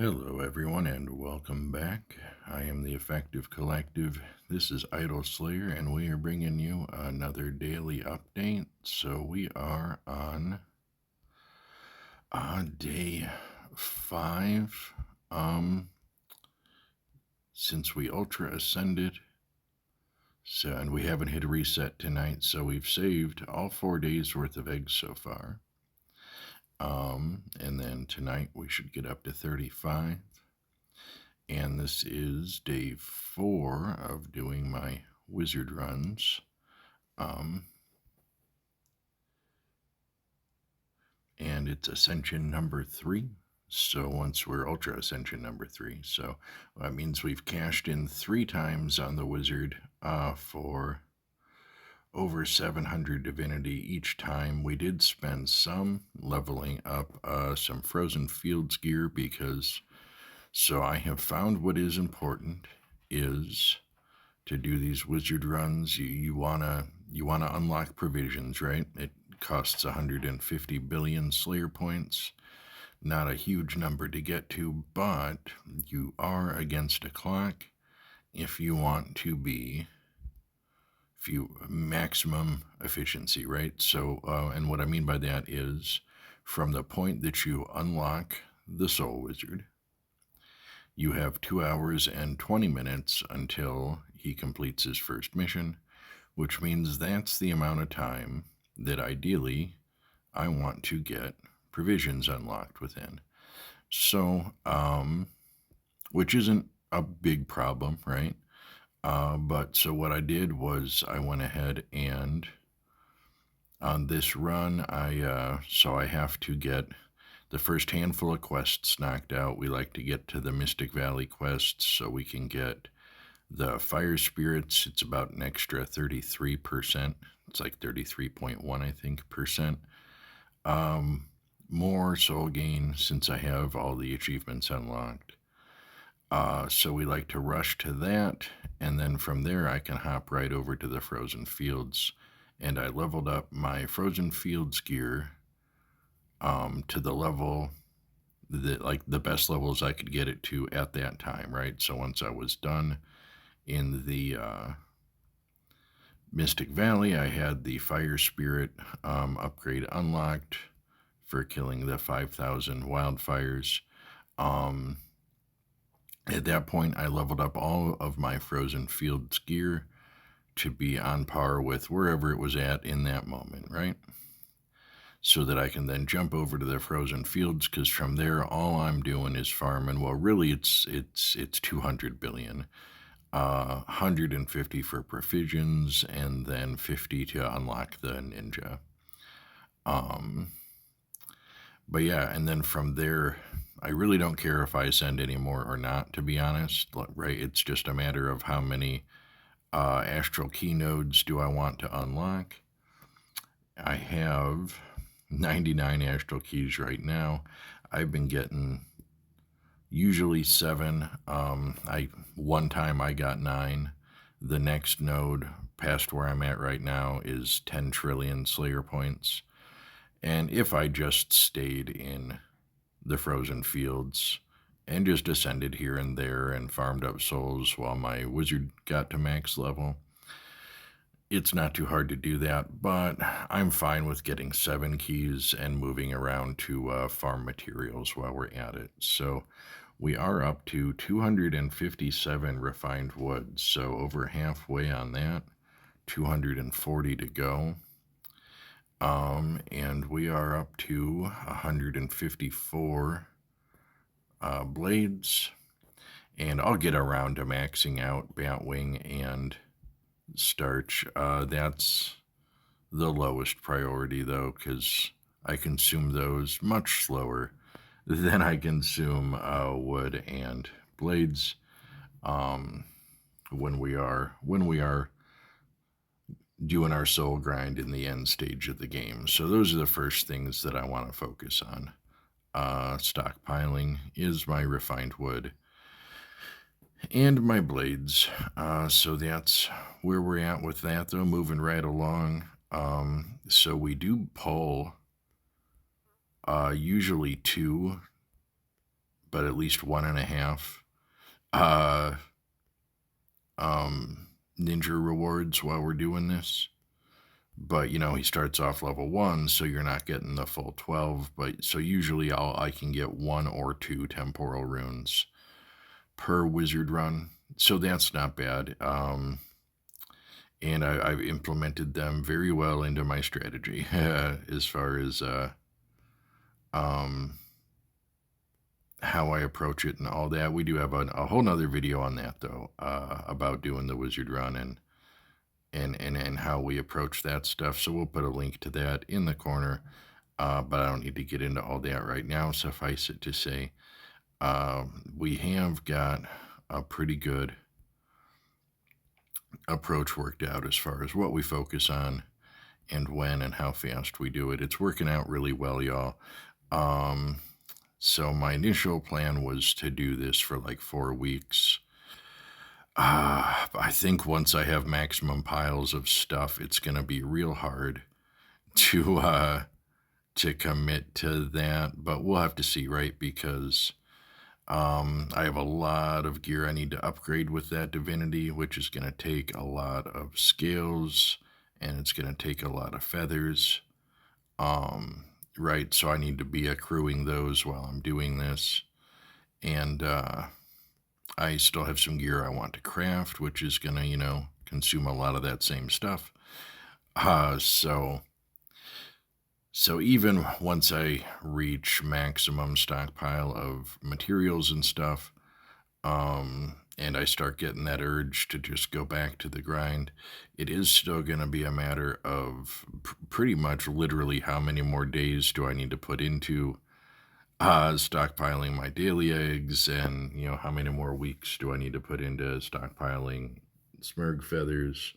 Hello, everyone, and welcome back. I am the Effective Collective. This is Idol Slayer, and we are bringing you another daily update. So we are on day 5. Since we Ultra Ascended, and we haven't hit a reset tonight, so we've saved all 4 days worth of eggs so far. And then tonight we should get up to 35. And this is day 4 of doing my wizard runs. And it's ascension number 3. So once we're ultra ascension number 3. So that means we've cashed in 3 times on the wizard for over 700 divinity each time. We did spend some leveling up some frozen fields gear because... So I have found what is important is to do these wizard runs. You wanna unlock provisions, right? It costs 150 billion Slayer points. Not a huge number to get to, but you are against a clock if you want to be maximum efficiency, right? So, and what I mean by that is from the point that you unlock the Soul Wizard, you have 2 hours and 20 minutes until he completes his first mission, which means that's the amount of time that ideally I want to get provisions unlocked within. So, which isn't a big problem, right? But so what I did was I went ahead and on this run, I have to get the first handful of quests knocked out. We like to get to the Mystic Valley quests so we can get the fire spirits. It's about an extra 33%. It's like 33.1, I think, percent. More soul gain since I have all the achievements unlocked. So we like to rush to that, and then from there I can hop right over to the frozen fields. And I leveled up my frozen fields gear to the level that, like, the best levels I could get it to at that time, right? So once I was done in the Mystic Valley, I had the Fire Spirit upgrade unlocked for killing the 5,000 wildfires. At that point, I leveled up all of my Frozen Fields gear to be on par with wherever it was at in that moment, right? So that I can then jump over to the frozen fields, because from there all I'm doing is farming. Well, really it's 200 billion, 150 for provisions, and then 50 to unlock the ninja. But yeah, and then from there, I really don't care if I ascend anymore or not, to be honest. Right? It's just a matter of how many astral key nodes do I want to unlock. I have 99 astral keys right now. I've been getting usually 7. One time I got 9. The next node past where I'm at right now is 10 trillion Slayer points. And if I just stayed in the frozen fields and just ascended here and there and farmed up souls while my wizard got to max level, it's not too hard to do that, but I'm fine with getting 7 keys and moving around to farm materials while we're at it. So we are up to 257 refined wood, so over halfway on that, 240 to go. And we are up to 154 blades, and I'll get around to maxing out Batwing and starch. That's the lowest priority though, because I consume those much slower than I consume wood and blades when we are doing our soul grind in the end stage of the game. So those are the first things that I want to focus on. Stockpiling is my refined wood and my blades. So that's where we're at with that, though, moving right along. So we do pull usually 2 but at least 1.5 uh, ninja rewards while we're doing this. But he starts off level 1, so you're not getting the full 12. But so usually I can get 1 or 2 temporal runes per wizard run, so that's not bad. And I've implemented them very well into my strategy as far as um, how I approach it and all that. We do have a whole nother video on that though, about doing the wizard run and how we approach that stuff. So we'll put a link to that in the corner. But I don't need to get into all that right now. Suffice it to say, we have got a pretty good approach worked out as far as what we focus on and when and how fast we do it. It's working out really well, y'all. So my initial plan was to do this for like 4 weeks. I think once I have maximum piles of stuff, it's going to be real hard to commit to that, but we'll have to see, right? Because I have a lot of gear I need to upgrade with that Divinity, which is going to take a lot of scales and it's going to take a lot of feathers. Right, so I need to be accruing those while I'm doing this. And I still have some gear I want to craft, which is going to, consume a lot of that same stuff. So even once I reach maximum stockpile of materials and stuff, and I start getting that urge to just go back to the grind, it is still going to be a matter of pretty much literally how many more days do I need to put into stockpiling my daily eggs, and how many more weeks do I need to put into stockpiling smurg feathers.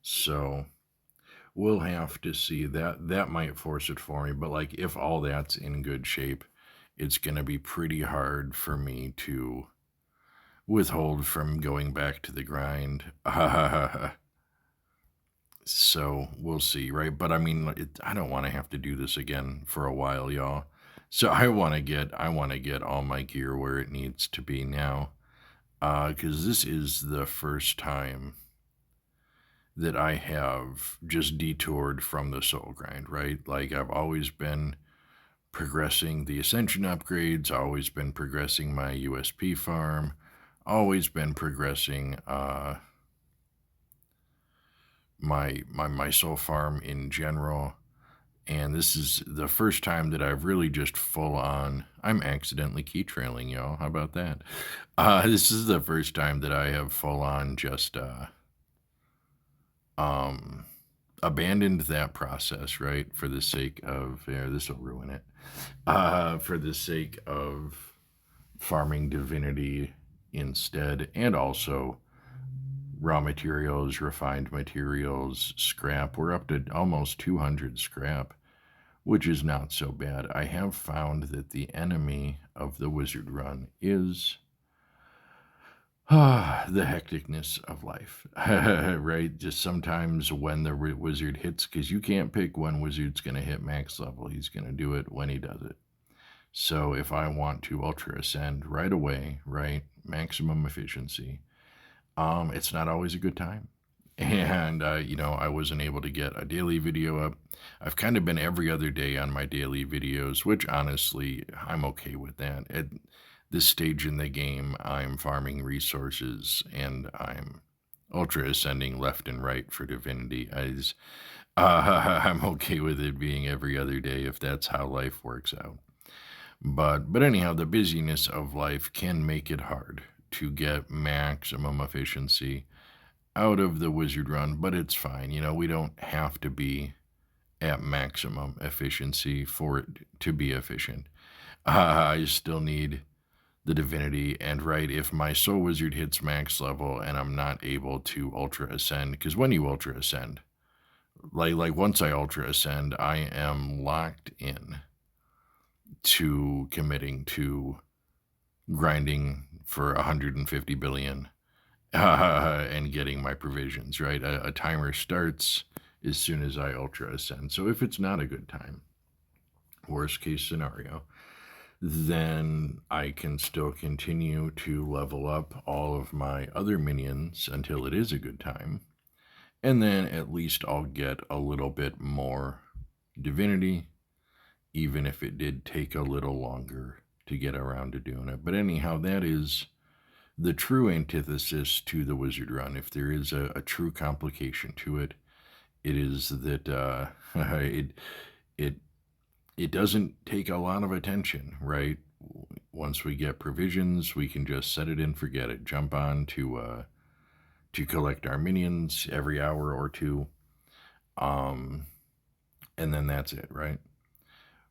So we'll have to see. That might force it for me, but like if all that's in good shape, it's going to be pretty hard for me to withhold from going back to the grind. So we'll see, right? But I mean, I don't want to have to do this again for a while, y'all. So I want to get all my gear where it needs to be now, because this is the first time that I have just detoured from the soul grind, right? Like I've always been progressing the ascension upgrades, always been progressing my USP farm, always been progressing my soul farm in general. And this is the first time that I've really just full on. I'm accidentally key trailing, y'all. How about that? This is the first time that I have full on just abandoned that process, right? For the sake of, this will ruin it. For the sake of farming Divinity instead, and also raw materials, refined materials, scrap. We're up to almost 200 scrap, which is not so bad. I have found that the enemy of the wizard run is the hecticness of life, right? Just sometimes when the wizard hits, because you can't pick when wizard's going to hit max level. He's going to do it when he does it. So if I want to ultra ascend right away, right, maximum efficiency, it's not always a good time. And, I wasn't able to get a daily video up. I've kind of been every other day on my daily videos, which honestly, I'm okay with that. At this stage in the game, I'm farming resources and I'm ultra ascending left and right for Divinity. I'm okay with it being every other day if that's how life works out. But anyhow, the busyness of life can make it hard to get maximum efficiency out of the wizard run, but it's fine. We don't have to be at maximum efficiency for it to be efficient. I still need the Divinity, and right, if my soul wizard hits max level and I'm not able to ultra ascend, because when you ultra ascend, like once I ultra ascend, I am locked in to committing to grinding for 150 billion and getting my provisions, right? A timer starts as soon as I ultra ascend. So if it's not a good time, worst case scenario, then I can still continue to level up all of my other minions until it is a good time. And then at least I'll get a little bit more divinity, even if it did take a little longer to get around to doing it. But anyhow, that is the true antithesis to the wizard run. If there is a true complication to it, it is that it it doesn't take a lot of attention, right? Once we get provisions, we can just set it and forget it. Jump on to collect our minions every hour or two, um, and then that's it, right?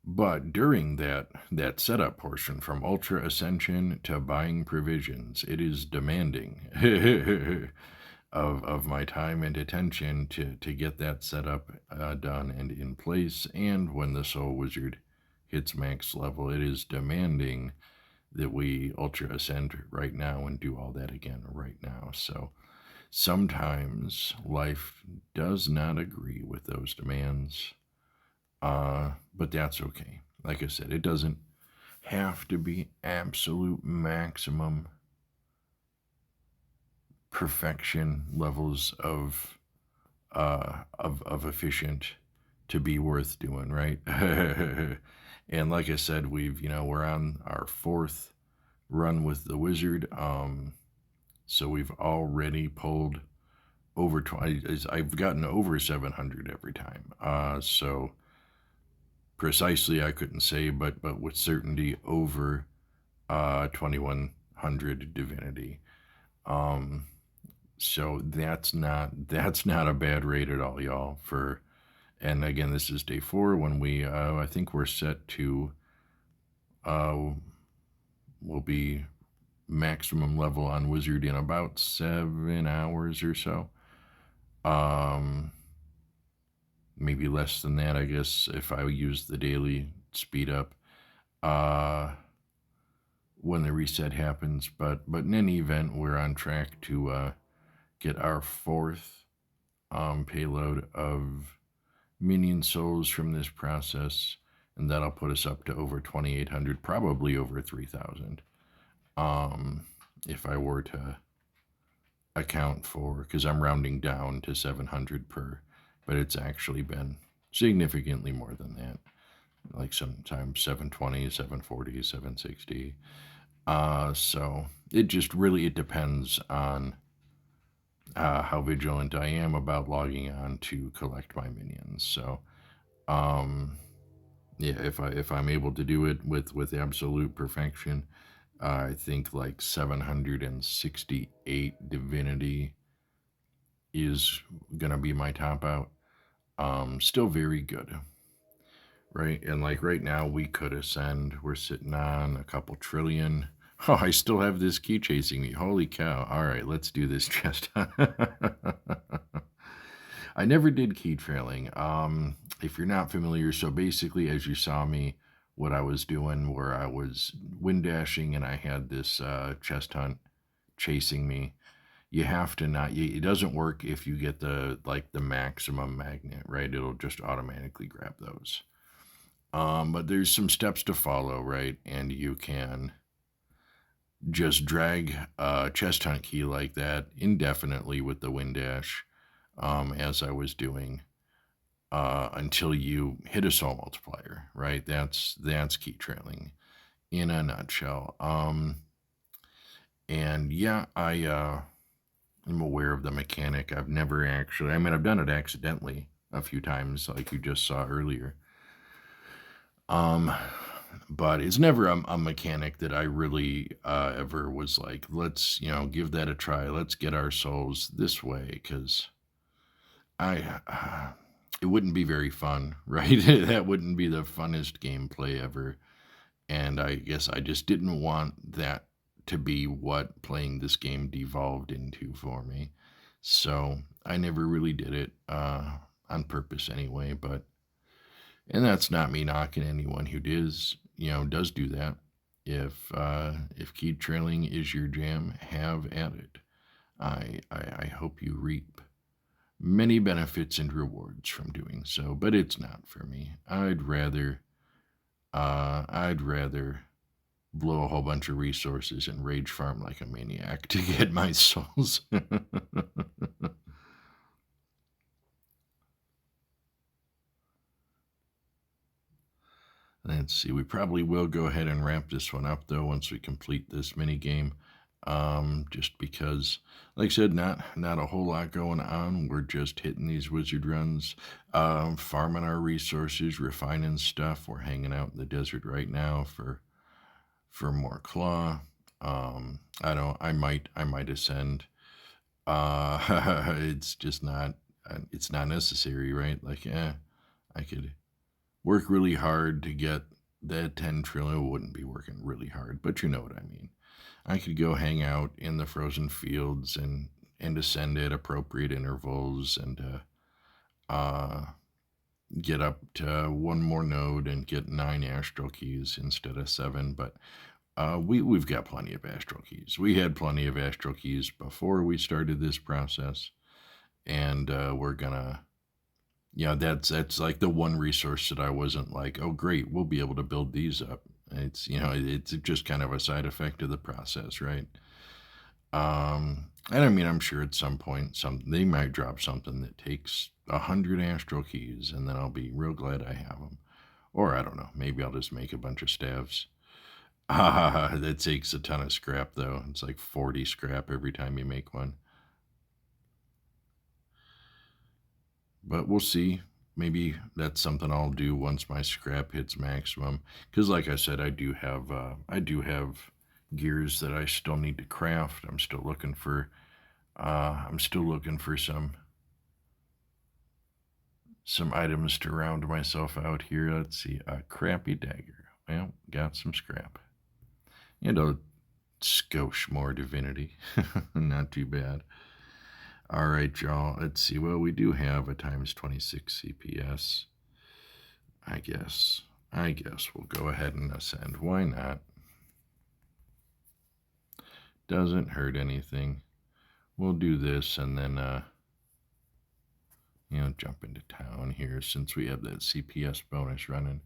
But during that setup portion, from Ultra Ascension to buying provisions, it is demanding of my time and attention to get that setup done and in place. And when the Soul Wizard hits max level, it is demanding that we Ultra Ascend right now and do all that again right now. So sometimes life does not agree with those demands, but that's okay. Like I said, it doesn't have to be absolute maximum perfection levels of efficient to be worth doing, right? And like I said, we're on our fourth run with the wizard. So we've already pulled over 20. I've gotten over 700 every time. So precisely I couldn't say, but with certainty over 2100 divinity. Um, so that's not a bad rate at all, y'all. And again, this is day 4 when I think we're set to uh, we'll be maximum level on wizard in about 7 hours or so. Maybe less than that, I guess, if I use the daily speed up when the reset happens. But in any event, we're on track to get our fourth payload of minion souls from this process, and that'll put us up to over 2,800, probably over 3,000. If I were to account for, because I'm rounding down to 700 per, but it's actually been significantly more than that. Like sometimes 720, 740, 760. So it depends on how vigilant I am about logging on to collect my minions. So, yeah, if I'm able to do it with absolute perfection, I think like 768 divinity is gonna be my top out. Still very good, right? And like right now, we could ascend. We're sitting on a couple trillion. Oh, I still have this key chasing me. Holy cow. All right, let's do this chest. I never did key trailing. If you're not familiar, so basically, as you saw me, what I was doing, where I was wind dashing and I had this chest hunt chasing me. You have to not. It doesn't work if you get the maximum magnet, right? It'll just automatically grab those. But there's some steps to follow, right? And you can just drag a chest hunt key like that indefinitely with the wind dash, as I was doing, until you hit a soul multiplier, right? That's key trailing in a nutshell. And yeah, I'm aware of the mechanic. I've never actually. I mean, I've done it accidentally a few times, like you just saw earlier. But it's never a mechanic that I really ever was like, let's give that a try. Let's get our souls this way, because it wouldn't be very fun, right? That wouldn't be the funnest gameplay ever. And I guess I just didn't want that to be what playing this game devolved into for me. So I never really did it on purpose anyway. And that's not me knocking anyone who does do that. If keep trailing is your jam, have at it. I hope you reap many benefits and rewards from doing so, but it's not for me. I'd rather blow a whole bunch of resources and rage farm like a maniac to get my souls. Let's see. We probably will go ahead and wrap this one up though once we complete this mini game. Just because, like I said, not a whole lot going on. We're just hitting these wizard runs, farming our resources, refining stuff. We're hanging out in the desert right now for more claw. I don't. I might ascend. It's just not. It's not necessary, right? Like, I could work really hard to get that 10 trillion. It wouldn't be working really hard, but you know what I mean. I could go hang out in the frozen fields and ascend at appropriate intervals and get up to one more node and get 9 astral keys instead of 7. But we've got plenty of astral keys. We had plenty of astral keys before we started this process, and we're gonna. Yeah, that's like the one resource that I wasn't like, oh great, we'll be able to build these up. It's it's just kind of a side effect of the process, right? And I mean, I'm sure at some point, they might drop something that takes 100 astral keys, and then I'll be real glad I have them. Or I don't know, maybe I'll just make a bunch of staves. That takes a ton of scrap though. It's like 40 scrap every time you make one. But we'll see. Maybe that's something I'll do once my scrap hits maximum. Because, like I said, I do have gears that I still need to craft. I'm still looking for some items to round myself out here. Let's see, a crappy dagger. Well, got some scrap. And a skosh more divinity. Not too bad. All right, y'all. Let's see. Well, we do have a times 26 CPS. I guess. I guess we'll go ahead and ascend. Why not? Doesn't hurt anything. We'll do this and then, jump into town here since we have that CPS bonus running.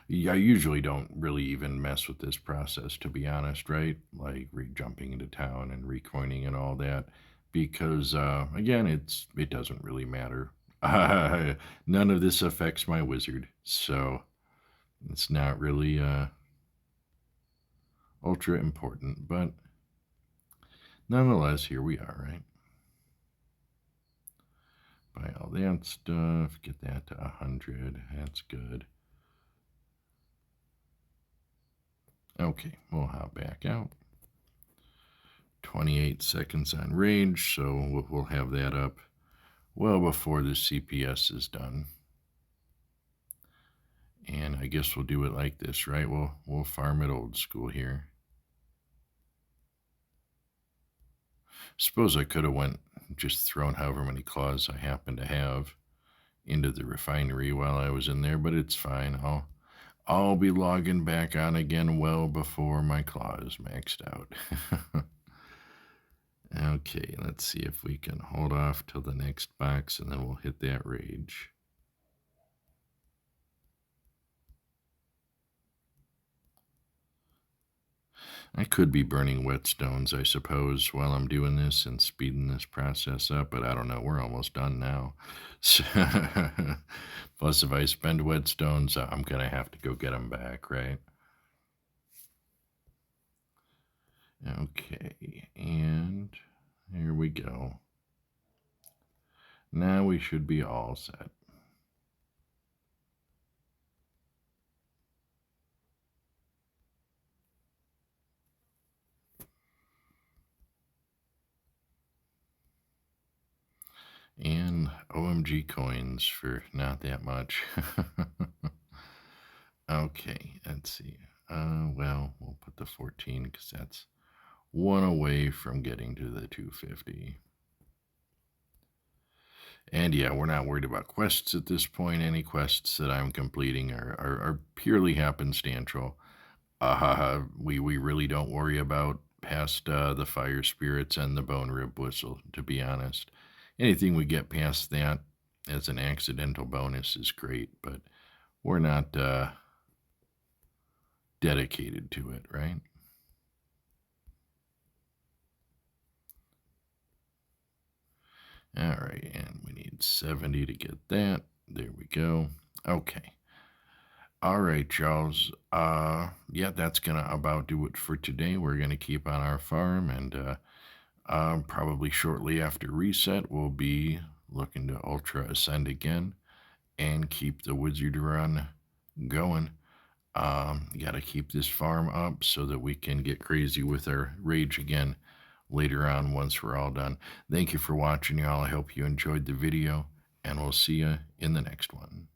I usually don't really even mess with this process, to be honest, right? Like jumping into town and recoining and all that, because again, it doesn't really matter. None of this affects my wizard, so it's not really ultra important. But nonetheless, here we are, right? Buy all that stuff, get that to 100. That's good. Okay, we'll hop back out. 28 seconds on rage, so we'll have that up well before the CPS is done. And I guess we'll do it like this, right? We'll farm it old school here. Suppose I could have went just thrown however many claws I happen to have into the refinery while I was in there, but it's fine. I'll be logging back on again well before my claw is maxed out. Okay, let's see if we can hold off till the next box and then we'll hit that rage. I could be burning whetstones, I suppose, while I'm doing this and speeding this process up, but I don't know. We're almost done now. Plus, if I spend whetstones, I'm going to have to go get them back, right? Okay, and here we go. Now we should be all set. And OMG coins for not that much. Okay, let's see. Well, we'll put the 14 because that's one away from getting to the 250. And yeah, we're not worried about quests at this point. Any quests that I'm completing are purely happenstantial. We really don't worry about past the fire spirits and the bone rib whistle, to be honest. Anything we get past that as an accidental bonus is great, but we're not dedicated to it, right? All right, and we need 70 to get that. There we go. Okay. All right, Charles. Yeah, that's gonna about do it for today. We're gonna keep on our farm, and probably shortly after reset, we'll be looking to Ultra Ascend again and keep the Wizard Run going. Got to keep this farm up so that we can get crazy with our rage again later on once we're all done. Thank you for watching, y'all. I hope you enjoyed the video, and we'll see you in the next one.